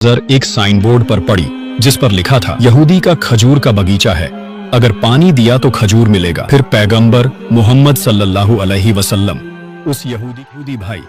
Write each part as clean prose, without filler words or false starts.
नजर एक sign board पर पड़ी जिस पर लिखा था यहूदी का खजूर का बगीचा है, अगर पानी दिया तो खजूर मिलेगा। फिर पैगंबर मोहम्मद सल्लल्लाहु अलैहि वसल्लम उस यहूदी भाई,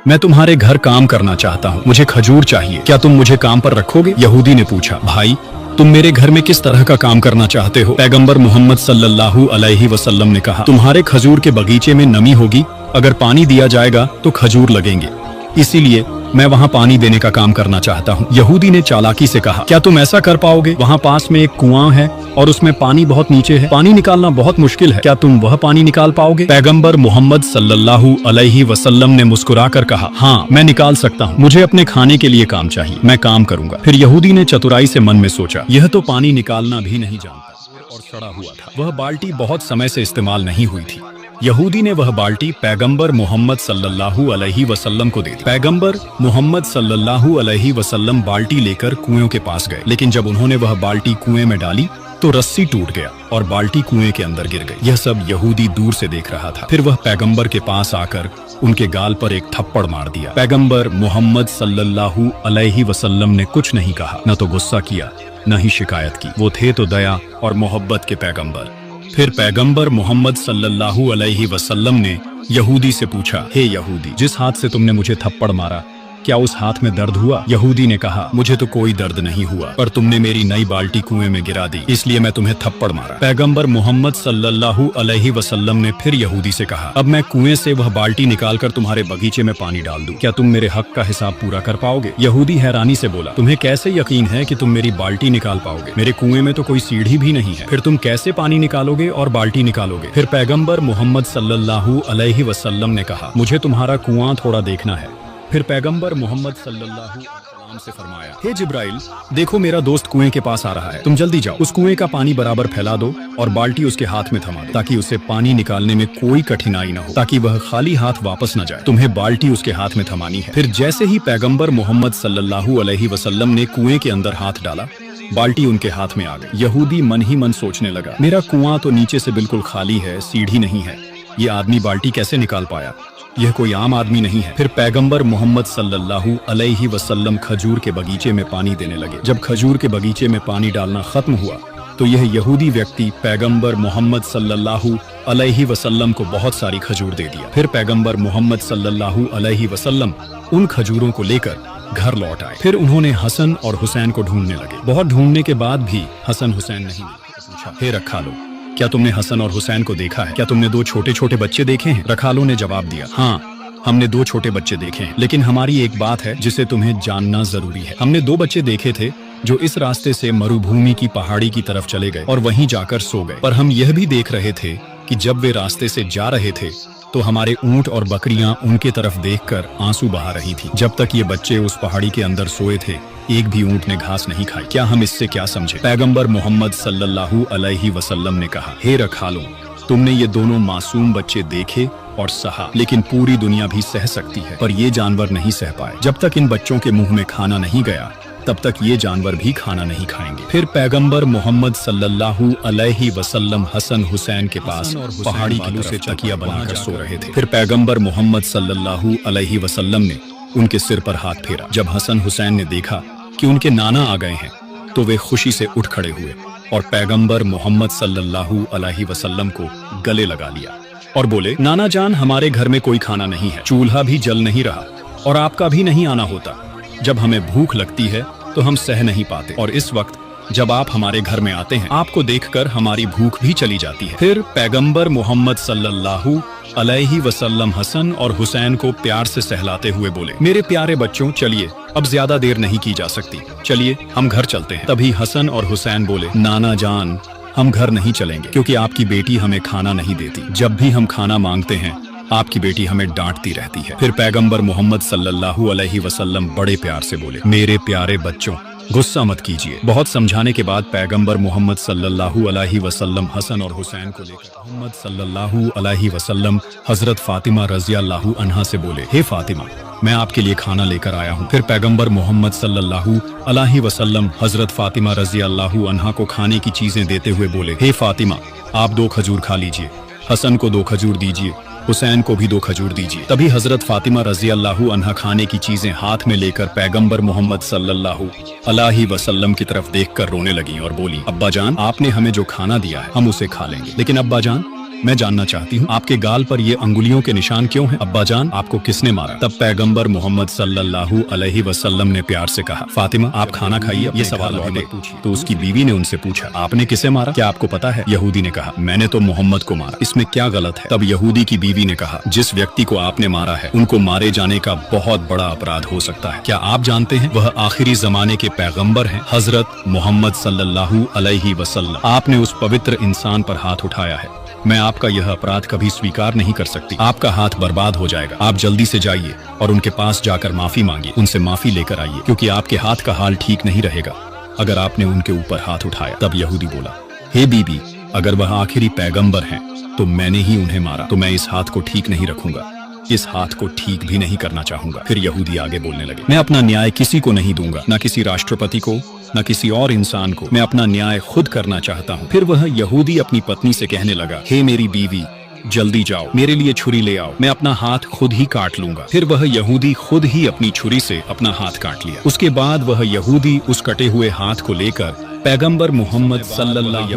मैं तुम्हारे घर काम करना चाहता हूँ, मुझे खजूर चाहिए, क्या तुम मुझे काम पर रखोगे? यहूदी ने पूछा, भाई तुम मेरे घर में किस तरह का काम करना चाहते हो? पैगंबर मोहम्मद सल्लल्लाहु अलैहि वसल्लम ने कहा, तुम्हारे खजूर के बगीचे में नमी होगी, अगर पानी दिया जाएगा तो खजूर लगेंगे, इसीलिए मैं वहाँ पानी देने का काम करना चाहता हूँ। यहूदी ने चालाकी से कहा, क्या तुम ऐसा कर पाओगे? वहाँ पास में एक कुआं है और उसमें पानी बहुत नीचे है, पानी निकालना बहुत मुश्किल है, क्या तुम वह पानी निकाल पाओगे? पैगंबर मोहम्मद सल्लल्लाहु अलैहि वसल्लम ने मुस्कुराकर कहा, हाँ मैं निकाल सकता हूँ, मुझे अपने खाने के लिए काम चाहिए, मैं काम करूंगा। फिर यहूदी ने चतुराई से मन में सोचा, यह तो पानी निकालना भी नहीं जानता और सड़ा हुआ था। वह बाल्टी बहुत समय से इस्तेमाल नहीं हुई थी। यहूदी ने वह बाल्टी पैगंबर मोहम्मद सल्लल्लाहु अलैहि वसल्लम को दे दी। पैगंबर मोहम्मद सल्लल्लाहु अलैहि वसल्लम बाल्टी लेकर कुएं के पास गए, लेकिन जब उन्होंने वह बाल्टी कुएं में डाली तो रस्सी टूट गया और बाल्टी कुएं के अंदर गिर गई। यह सब यहूदी दूर से देख रहा था। फिर वह पैगंबर के पास आकर उनके गाल पर एक थप्पड़ मार दिया। पैगंबर मोहम्मद सल्लल्लाहु अलैहि वसल्लम ने कुछ नहीं कहा, न तो गुस्सा किया न ही शिकायत की। वो थे तो दया और मोहब्बत के पैगंबर। फिर पैगंबर मोहम्मद सल्लल्लाहु अलैहि वसल्लम ने यहूदी से पूछा, हे यहूदी, जिस हाथ से तुमने मुझे थप्पड़ मारा, क्या उस हाथ में दर्द हुआ? यहूदी ने कहा, मुझे तो कोई दर्द नहीं हुआ, पर तुमने मेरी नई बाल्टी कुएं में गिरा दी, इसलिए मैं तुम्हें थप्पड़ मारा। पैगंबर मोहम्मद सल्लल्लाहु अलैहि वसल्लम ने फिर यहूदी से कहा, अब मैं कुएं से वह बाल्टी निकालकर तुम्हारे बगीचे में पानी डाल दूं, क्या तुम मेरे हक का हिसाब पूरा कर पाओगे? यहूदी हैरानी से बोला, तुम्हें कैसे यकीन है कि तुम मेरी बाल्टी निकाल पाओगे? मेरे कुएं में तो कोई सीढ़ी भी नहीं है, फिर तुम कैसे पानी निकालोगे और बाल्टी निकालोगे? फिर पैगंबर मोहम्मद सल्लल्लाहु अलैहि वसल्लम ने कहा, मुझे तुम्हारा कुआं थोड़ा देखना है। फिर पैगंबर मोहम्मद सल्लल्लाहु अलैहि वसल्लम से फरमाया, हे जिब्राइल, देखो मेरा दोस्त कुएं के पास आ रहा है, तुम जल्दी जाओ, उस कुएं का पानी बराबर फैला दो और बाल्टी उसके हाथ में थमा दो, ताकि उसे पानी निकालने में कोई कठिनाई न हो, ताकि वह खाली हाथ वापस न जाए। तुम्हें बाल्टी उसके हाथ में थमानी है। फिर जैसे ही पैगंबर मोहम्मद सल्लल्लाहु अलैहि वसल्लम ने कुएं के अंदर हाथ डाला, बाल्टी उनके हाथ में आ गई। यहूदी मन ही मन सोचने लगा, मेरा कुआं तो नीचे से बिल्कुल खाली है, सीढ़ी नहीं है, ये आदमी बाल्टी कैसे निकाल पाया? यह कोई आम आदमी नहीं है। फिर पैगंबर मोहम्मद सल्लल्लाहु अलैहि वसल्लम खजूर के बगीचे में पानी देने लगे। जब खजूर के बगीचे में पानी डालना खत्म हुआ तो यह यहूदी व्यक्ति पैगंबर मोहम्मद सल्लल्लाहु अलैहि वसल्लम को बहुत सारी खजूर दे दिया। फिर पैगंबर मोहम्मद सल्लल्लाहु अलैहि वसल्लम उन खजूरों को लेकर घर लौट आए। फिर उन्होंने हसन और हुसैन को ढूंढने लगे। बहुत ढूंढने के बाद भी हसन हुसैन नहीं मिले। पूछा, हे रखालो, क्या तुमने हसन और हुसैन को देखा है? क्या तुमने दो छोटे छोटे बच्चे देखे हैं? रखालो ने जवाब दिया, हाँ हमने दो छोटे बच्चे देखे हैं, लेकिन हमारी एक बात है जिसे तुम्हें जानना जरूरी है। हमने दो बच्चे देखे थे जो इस रास्ते से मरुभूमि की पहाड़ी की तरफ चले गए और वहीं जाकर सो गए, पर हम यह भी देख रहे थे कि जब वे रास्ते से जा रहे थे तो हमारे ऊंट और बकरियां उनके तरफ देखकर आंसू बहा रही थी। जब तक ये बच्चे उस पहाड़ी के अंदर सोए थे, एक भी ऊंट ने घास नहीं खाई। क्या हम इससे क्या समझे? पैगंबर मोहम्मद सल्लल्लाहु अलैहि वसल्लम ने कहा, हे रखालो, तुमने ये दोनों मासूम बच्चे देखे और सहा, लेकिन पूरी दुनिया भी सह सकती है, पर ये जानवर नहीं सह पाए। जब तक इन बच्चों के मुंह में खाना नहीं गया, तब तक ये जानवर भी खाना नहीं खाएंगे। फिर पैगंबर मोहम्मद सल्लल्लाहु अलैहि वसल्लम हसन हुसैन के पास पहाड़ी किलो से तकिया बनाकर सो रहे थे। फिर पैगंबर मोहम्मद सल्लल्लाहु अलैहि वसल्लम ने उनके सिर पर हाथ फेरा। जब हसन हुसैन ने देखा कि उनके नाना आ गए हैं तो वे खुशी से उठ खड़े हुए और पैगंबर मोहम्मद सल्लल्लाहु अलैहि वसल्लम को गले लगा लिया और बोले, नाना जान, हमारे घर में कोई खाना नहीं है, चूल्हा भी जल नहीं रहा और आपका भी नहीं आना होता। जब हमें भूख लगती है तो हम सह नहीं पाते, और इस वक्त जब आप हमारे घर में आते हैं, आपको देखकर हमारी भूख भी चली जाती है। फिर पैगंबर मोहम्मद सल्लल्लाहु अलैहि वसल्लम हसन और हुसैन को प्यार से सहलाते हुए बोले, मेरे प्यारे बच्चों, चलिए, अब ज्यादा देर नहीं की जा सकती, चलिए हम घर चलते हैं। तभी हसन और हुसैन बोले, नाना जान, हम घर नहीं चलेंगे, क्योंकि आपकी बेटी हमें खाना नहीं देती। जब भी हम खाना मांगते हैं, आपकी बेटी हमें डांटती रहती है। फिर पैगंबर मोहम्मद सल्लल्लाहु अलैहि वसल्लम बड़े प्यार से बोले, मेरे प्यारे बच्चों, गुस्सा मत कीजिए। बहुत समझाने के बाद पैगंबर मोहम्मद सल्लल्लाहु अलैहि वसल्लम हसन और हुसैन को लेकर मोहम्मद सल्लल्लाहु अलैहि वसल्लम हजरत फातिमा रज़ियल्लाहु अन्हा से बोले, हे फातिमा, मैं आपके लिए खाना लेकर आया हूँ। फिर पैगंबर मोहम्मद सल्लल्लाहु अलैहि वसल्लम हजरत फातिमा रज़ियल्लाहु अन्हा को खाने की चीजें देते हुए बोले, हे फातिमा, आप 2 खजूर खा लीजिए, हसन को 2 खजूर दीजिए हुसैन को भी 2 खजूर दीजिए। तभी हजरत फातिमा रजी अल्लाहु अन्हा खाने की चीजें हाथ में लेकर पैगंबर मोहम्मद सल्लल्लाहु अलैहि वसल्लम की तरफ देखकर रोने लगी और बोली, अब्बा जान, आपने हमें जो खाना दिया है हम उसे खा लेंगे, लेकिन अब्बा जान मैं जानना चाहती हूँ आपके गाल पर ये अंगुलियों के निशान क्यों हैं? अब्बा जान आपको किसने मारा? तब पैगंबर मोहम्मद सल्लल्लाहु अलैहि वसल्लम ने प्यार से कहा, फातिमा आप खाना खाइए, ये सवाल अभी मत पूछिए। तो उसकी बीवी ने उनसे पूछा, आपने किसे मारा? क्या आपको पता है? यहूदी ने कहा, मैंने तो मोहम्मद को मारा, इसमें क्या गलत है? तब यहूदी की बीवी ने कहा, जिस व्यक्ति को आपने मारा है उनको मारे जाने का बहुत बड़ा अपराध हो सकता है। क्या आप जानते हैं वह आखिरी जमाने के पैगंबर हैं, हजरत मोहम्मद सल्लल्लाहु अलैहि वसल्लम। आपने उस पवित्र इंसान पर हाथ उठाया है, मैं आपका यह अपराध कभी स्वीकार नहीं कर सकती। आपका हाथ बर्बाद हो जाएगा। आप जल्दी से जाइए और उनके पास जाकर माफी मांगिए, उनसे माफी लेकर आइए, क्योंकि आपके हाथ का हाल ठीक नहीं रहेगा अगर आपने उनके ऊपर हाथ उठाया। तब यहूदी बोला, हे बीबी, अगर वह आखिरी पैगंबर हैं तो मैंने ही उन्हें मारा, तो मैं इस हाथ को ठीक नहीं रखूंगा, इस हाथ को ठीक भी नहीं करना चाहूंगा। फिर यहूदी आगे बोलने लगे, मैं अपना न्याय किसी को नहीं दूंगा, न किसी राष्ट्रपति को, न किसी और इंसान को, मैं अपना न्याय खुद करना चाहता हूँ। फिर वह यहूदी अपनी पत्नी से कहने लगा, हे मेरी बीवी, जल्दी जाओ, मेरे लिए छुरी ले आओ, मैं अपना हाथ खुद ही काट लूंगा। फिर वह यहूदी खुद ही अपनी छुरी से अपना हाथ काट लिया। उसके बाद वह यहूदी उस कटे हुए हाथ को लेकर पैगंबर मोहम्मद सल्लल्लाहु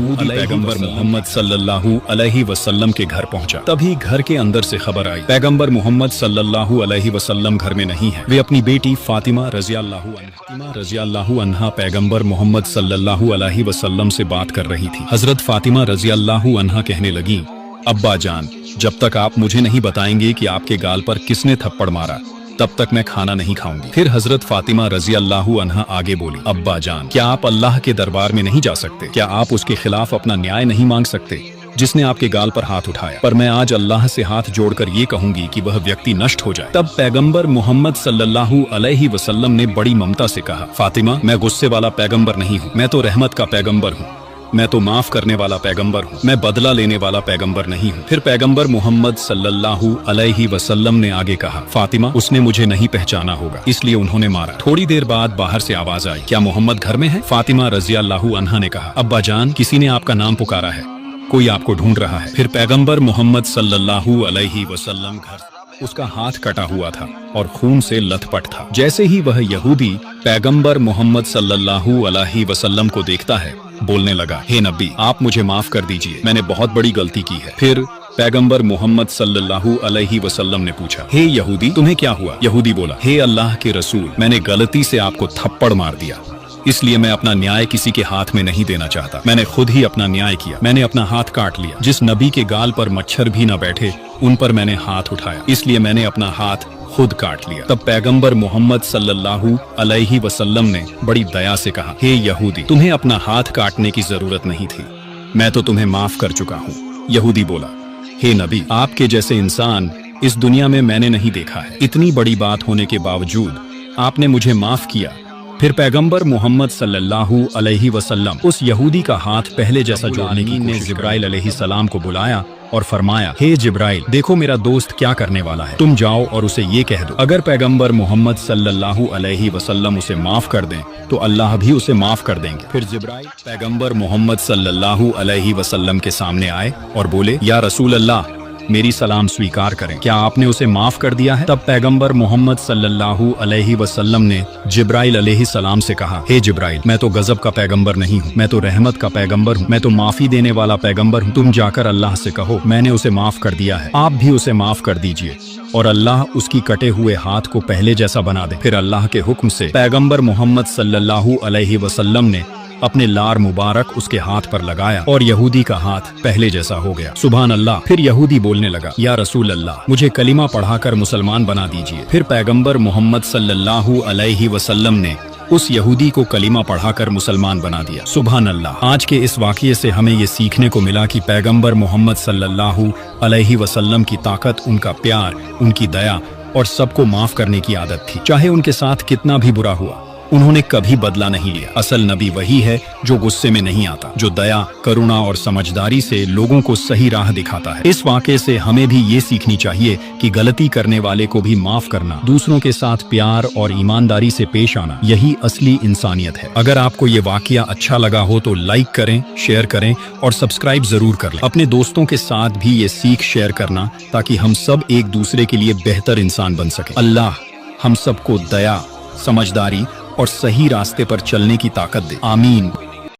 अलैहि वसल्लम के घर पहुंचा। तभी घर के अंदर से खबर आई, पैगंबर मोहम्मद सल्लल्लाहु अलैहि वसल्लम घर में नहीं है। वे अपनी बेटी फातिमा रजी अल्लाहु अन्हा पैगंबर मोहम्मद सल्लल्लाहु अलैहि वसल्लम से बात कर रही थी। हजरत फातिमा रजी अल्लाहु अन्हा कहने लगी, अब्बा जान, जब तक आप मुझे नहीं बताएंगे कि आपके गाल पर किसने थप्पड़ मारा तब तक मैं खाना नहीं खाऊंगी। फिर हजरत फातिमा रजी अल्लाहु अन्हा आगे बोली, अब्बा जान, क्या आप अल्लाह के दरबार में नहीं जा सकते? क्या आप उसके खिलाफ अपना न्याय नहीं मांग सकते जिसने आपके गाल पर हाथ उठाया? पर मैं आज अल्लाह से हाथ जोड़कर ये कहूंगी कि वह व्यक्ति नष्ट हो जाए। तब पैगंबर मोहम्मद सल्लल्लाहु अलैहि वसल्लम ने बड़ी ममता से कहा, फातिमा, मैं गुस्से वाला पैगंबर नहीं हूँ, मैं तो रहमत का पैगंबर हूँ, मैं तो माफ करने वाला पैगंबर हूँ, मैं बदला लेने वाला पैगंबर नहीं हूँ। फिर पैगंबर मोहम्मद सल्लल्लाहु अलैहि वसल्लम ने आगे कहा, फातिमा, उसने मुझे नहीं पहचाना होगा इसलिए उन्होंने मारा। थोड़ी देर बाद बाहर से आवाज आई, क्या मोहम्मद घर में है? फातिमा रजी अल्लाहु अन्हा ने कहा, अब्बा जान, किसी ने आपका नाम पुकारा है, कोई आपको ढूंढ रहा है। फिर पैगंबर मोहम्मद सल्लल्लाहु अलैहि वसल्लम घर, उसका हाथ कटा हुआ था और खून से लथपथ था। जैसे ही वह यहूदी पैगंबर मोहम्मद सल्लल्लाहु अलैहि वसल्लम को देखता है, बोलने लगा, हे नबी, आप मुझे माफ कर दीजिए, मैंने बहुत बड़ी गलती की है। फिर पैगंबर मोहम्मद सल्लल्लाहु अलैहि वसल्लम ने पूछा, हे यहूदी, तुम्हें क्या हुआ? यहूदी बोला, हे अल्लाह के रसूल, मैंने गलती से आपको थप्पड़ मार दिया, इसलिए मैं अपना न्याय किसी के हाथ में नहीं देना चाहता। मैंने खुद ही अपना न्याय किया, मैंने अपना हाथ काट लिया। जिस नबी के गाल पर मच्छर भी न बैठे उन पर मैंने हाथ उठाया, इसलिए मैंने अपना हाथ खुद काट लिया। तब पैगंबर मोहम्मद सल्लल्लाहु अलैहि वसल्लम ने बड़ी दया से कहा, हे यहूदी, तुम्हें अपना हाथ काटने की जरूरत नहीं थी, मैं तो तुम्हें माफ कर चुका हूँ। यहूदी बोला, हे नबी, आपके जैसे इंसान इस दुनिया में मैंने नहीं देखा है, इतनी बड़ी बात होने के बावजूद आपने मुझे माफ किया। फिर पैगंबर मोहम्मद सल्लल्लाहु अलैहि वसल्लम उस यहूदी का हाथ पहले जैसा जोड़ने की ने जिब्राइल अलैहिस्सलाम को बुलाया और फरमाया, हे जिब्राइल, देखो मेरा दोस्त क्या करने वाला है, तुम जाओ और उसे ये कह दो, अगर पैगंबर मोहम्मद सल्लल्लाहु अलैहि वसल्लम उसे माफ कर दें तो अल्लाह भी उसे माफ कर देंगे। फिर जिब्राइल पैगंबर मोहम्मद सल्लल्लाहु अलैहि वसल्लम के सामने आए और बोले, या रसूल अल्लाह, मेरी सलाम स्वीकार करें, क्या आपने उसे माफ कर दिया है? तब पैगंबर मोहम्मद सल्लल्लाहु अलैहि वसल्लम ने जिब्राइल अलैहिस्सलाम से कहा, हे जिब्राइल, मैं तो गजब का पैगंबर नहीं हूँ, मैं तो रहमत का पैगंबर हूँ, मैं तो माफी देने वाला पैगंबर हूँ। तुम जाकर अल्लाह से कहो मैंने उसे माफ कर दिया है, आप भी उसे माफ कर दीजिए और अल्लाह उसकी कटे हुए हाथ को पहले जैसा बना दे। फिर अल्लाह के हुक्म से पैगंबर मोहम्मद सल्लल्लाहु अलैहि वसल्लम ने अपने लार मुबारक उसके हाथ पर लगाया और यहूदी का हाथ पहले जैसा हो गया। सुभान अल्लाह। फिर यहूदी बोलने लगा, या रसूल अल्लाह, मुझे कलिमा पढ़ाकर मुसलमान बना दीजिए। फिर पैगंबर मोहम्मद सल्लल्लाहु अलैहि वसल्लम ने उस यहूदी को कलिमा पढ़ाकर मुसलमान बना दिया। सुभान अल्लाह। आज के इस वाक़ये से हमें ये सीखने को मिला कि पैगंबर मोहम्मद सल्लल्लाहु अलैहि वसल्लम की ताकत, उनका प्यार, उनकी दया और सबको माफ करने की आदत थी। चाहे उनके साथ कितना भी बुरा हुआ, उन्होंने कभी बदला नहीं लिया। असल नबी वही है जो गुस्से में नहीं आता, जो दया, करुणा और समझदारी से लोगों को सही राह दिखाता है। इस वाक़े से हमें भी ये सीखनी चाहिए कि गलती करने वाले को भी माफ करना, दूसरों के साथ प्यार और ईमानदारी से पेश आना, यही असली इंसानियत है। अगर आपको ये वाक़या अच्छा लगा हो तो लाइक करें, शेयर करें और सब्सक्राइब जरूर कर लें। अपने दोस्तों के साथ भी ये सीख शेयर करना ताकि हम सब एक दूसरे के लिए बेहतर इंसान बन सकें। अल्लाह हम सबको दया, समझदारी और सही रास्ते पर चलने की ताकत दे। आमीन।